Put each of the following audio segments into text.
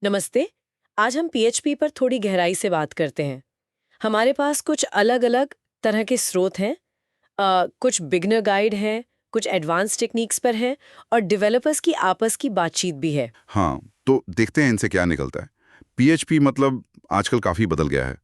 नमस्ते। आज हम पीएचपी पर थोड़ी गहराई से बात करते हैं। हमारे पास कुछ अलग-अलग तरह के स्रोत हैं। कुछ बिगिनर गाइड हैं, कुछ एडवांस टेक्निक्स पर हैं और डेवलपर्स की आपस की बातचीत भी है। हाँ, तो देखते हैं इनसे क्या निकलता है। पीएचपी मतलब आजकल काफ़ी बदल गया है।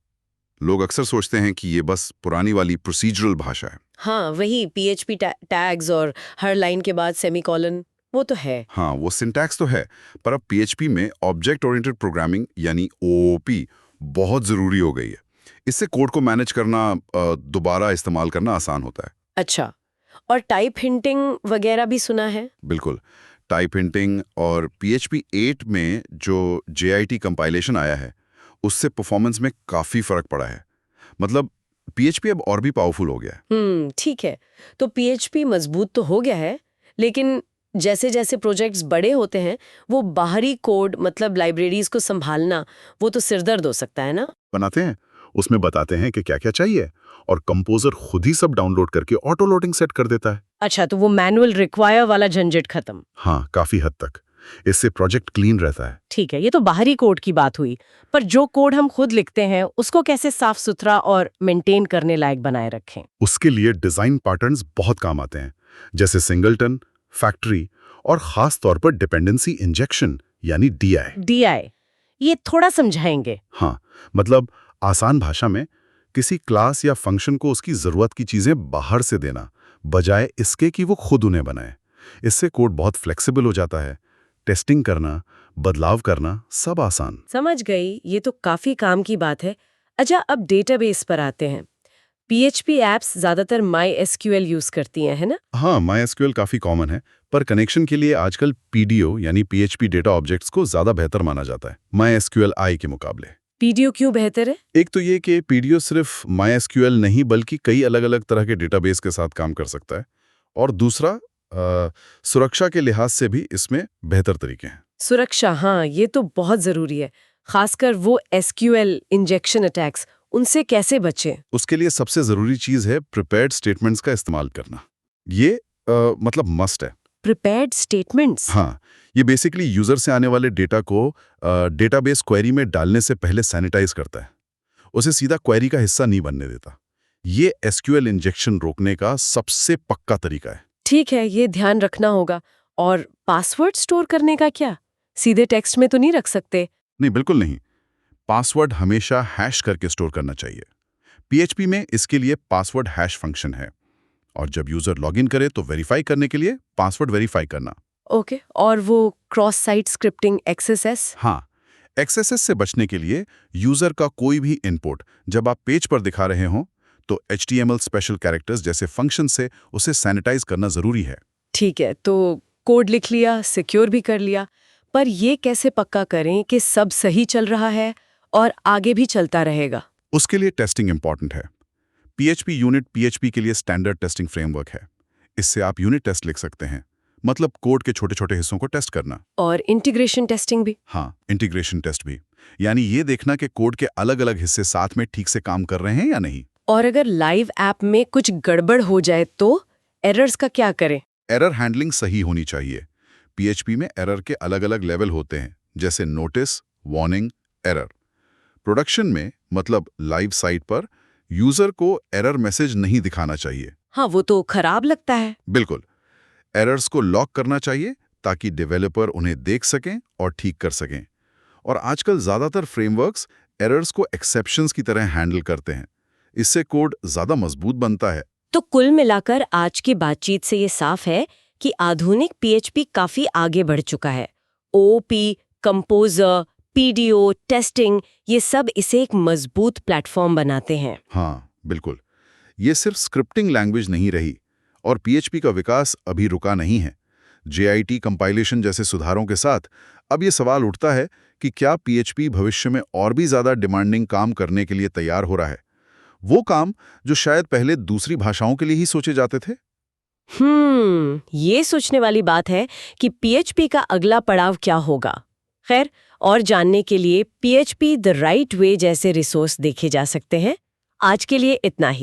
लोग अक्सर सोचते हैं कि ये बस पुरानी वाली प्रोसीजरल भाषा है। हाँ, वही पीएचपी टैग्स और हर लाइन के बाद सेमीकोलन, वो तो है। हाँ, वो सिंटैक्स तो है, पर अब पीएचपी में ऑब्जेक्ट ओरिएंटेड प्रोग्रामिंग यानी ओओपी बहुत ज़रूरी हो गई है। इससे कोड को मैनेज करना, दोबारा इस्तेमाल करना आसान होता है। अच्छा, और टाइप हिंटिंग वगैरह भी सुना है? बिल्कुल। टाइप हिंटिंग और पीएचपी 8 में जो जेआईटी कंपाइलेशन आया है, उससे परफॉर्मेंस में काफ़ी फ़र्क पड़ा है। मतलब पीएचपी अब और भी पावरफुल हो गया है। ठीक है। तो पीएचपी मजबूत तो हो गया है, लेकिन जैसे-जैसे प्रोजेक्ट्स बड़े होते हैं, वो बाहरी कोड मतलब लाइब्रेरीज को संभालना, वो तो सिरदर्द हो सकता है ना? बनाते हैं, उसमें बताते हैं कि क्या-क्या चाहिए और कंपोजर खुद ही सब डाउनलोड करके ऑटो लोडिंग सेट कर देता है। अच्छा, तो वो मैनुअल रिक्वायर वाला झंझट खत्म। हाँ, काफ़ी हद तक। इससे प्रोजेक्ट क्लीन रहता है। ठीक है, ये तो बाहरी कोड की बात हुई। पर जो कोड हम खुद लिखते हैं, उसको कैसे साफ सुथरा और मेंटेन करने लायक बनाए रखें? उसके लिए डिज़ाइन पैटर्न्स बहुत काम आते हैं, जैसे सिंगलटन, फैक्ट्री और ख़ास तौर पर डिपेंडेंसी इंजेक्शन यानी डीआई। डीआई, ये थोड़ा समझाएंगे? हाँ, मतलब आसान भाषा में किसी क्लास या फंक्शन को उसकी ज़रूरत की चीज़ें बाहर से देना, बजाय इसके कि वो खुद उन्हें बनाए। इससे कोड बहुत फ्लेक्सिबल हो जाता है। टेस्टिंग करना, बदलाव करना, सब आसान। समझ गई, ये तो काफी काम की बात है। अच्छा, अब डेटाबेस पर आते हैं। पीएचपी एप्स ज्यादातर माई एसक्यूएल यूज करती हैं, है ना? हाँ, MySQL काफ़ी कॉमन है, पर कनेक्शन के लिए आजकल पीडीओ यानी पीएचपी डेटा ऑब्जेक्ट्स को ज़्यादा बेहतर माना जाता है, MySQL आई के मुकाबले। पीडीओ क्यों बेहतर है? एक तो ये कि पीडीओ सिर्फ MySQL नहीं बल्कि कई अलग-अलग तरह के डेटाबेस के साथ काम कर सकता है, और दूसरा सुरक्षा के लिहाज से भी इसमें बेहतर तरीके हैं। सुरक्षा, हाँ, ये तो बहुत जरूरी है। खासकर वो एसक्यूएल इंजेक्शन अटैक्स, उनसे कैसे बचें? उसके लिए सबसे ज़रूरी चीज़ है प्रिपेयर्ड स्टेटमेंट्स का इस्तेमाल करना। ये मतलब मस्ट है। Prepared statements? हाँ, ये बेसिकली यूज़र से आने वाले डेटा को डेटाबेस क्वेरी में डालने से पहले सैनिटाइज करता है। उसे सीधा क्वेरी का हिस्सा नहीं बनने देता। ये एसक्यूएल इंजेक्शन रोकने का सबसे पक्का तरीका है। ठीक है, ये ध्यान रखना होगा। और पासवर्ड स्टोर करने का क्या? सीधे टेक्स्ट में तो नहीं रख सकते? नहीं, बिल्कुल नहीं। पासवर्ड हमेशा हैश करके स्टोर करना चाहिए। पीएचपी में इसके लिए पासवर्ड हैश फंक्शन है, और जब यूज़र लॉगिन करे तो वेरीफाई करने के लिए पासवर्ड वेरीफाई करना। ओके, और वो क्रॉस साइट स्क्रिप्टिंग एक्सएसएस? हाँ, एक्सेसेस से बचने के लिए यूज़र का कोई भी इनपुट जब आप पेज पर दिखा रहे हों, तो HTML स्पेशल कैरेक्टर्स जैसे फंक्शन से उसे सैनिटाइज करना ज़रूरी है। ठीक है, तो कोड लिख लिया, सिक्योर भी कर लिया, पर ये कैसे पक्का करें कि सब सही चल रहा है और आगे भी चलता रहेगा? उसके लिए टेस्टिंग इंपॉर्टेंट है। पीएचपी यूनिट पीएचपी के लिए स्टैंडर्ड टेस्टिंग फ्रेमवर्क है। इससे आप यूनिट टेस्ट लिख सकते हैं, मतलब कोड के छोटे-छोटे हिस्सों को टेस्ट करना। और इंटीग्रेशन टेस्टिंग भी? हाँ, इंटीग्रेशन टेस्ट भी, यानी ये देखना कि कोड के अलग-अलग हिस्से साथ में ठीक से काम कर रहे हैं या नहीं। और अगर लाइव ऐप में कुछ गड़बड़ हो जाए तो एरर्स का क्या करें? एरर हैंडलिंग सही होनी चाहिए। पीएचपी में एरर के अलग-अलग लेवल होते हैं, जैसे नोटिस, वार्निंग, एरर। प्रोडक्शन में, मतलब लाइव साइट पर, यूजर को एरर मैसेज नहीं दिखाना चाहिए। हाँ, वो तो खराब लगता है। बिल्कुल। एरर्स को लॉक करना चाहिए ताकि डेवलपर उन्हें देख सकें और ठीक कर सकें। और आजकल ज़्यादातर फ्रेमवर्क्स एरर्स को एक्सेप्शंस की तरह हैंडल करते हैं। इससे कोड ज़्यादा मजबूत बनता है। तो कुल मिलाकर आज की बातचीत से ये साफ है कि आधुनिक पीएचपी काफी आगे बढ़ चुका है। ओपी, कंपोजर, पीडीओ, टेस्टिंग, ये सब इसे एक मजबूत प्लेटफॉर्म बनाते हैं। हाँ, बिल्कुल। ये सिर्फ स्क्रिप्टिंग लैंग्वेज नहीं रही, और पीएचपी का विकास अभी रुका नहीं है। जेआईटी कंपाइलेशन जैसे सुधारों के साथ अब ये सवाल उठता है कि क्या पीएचपी भविष्य में और भी ज़्यादा डिमांडिंग काम करने के लिए तैयार हो रहा है, वो काम जो शायद पहले दूसरी भाषाओं के लिए ही सोचे जाते थे। ये सोचने वाली बात है कि पीएचपी का अगला पड़ाव क्या होगा। खैर, और जानने के लिए पीएचपी द राइट वे जैसे रिसोर्स देखे जा सकते हैं। आज के लिए इतना ही।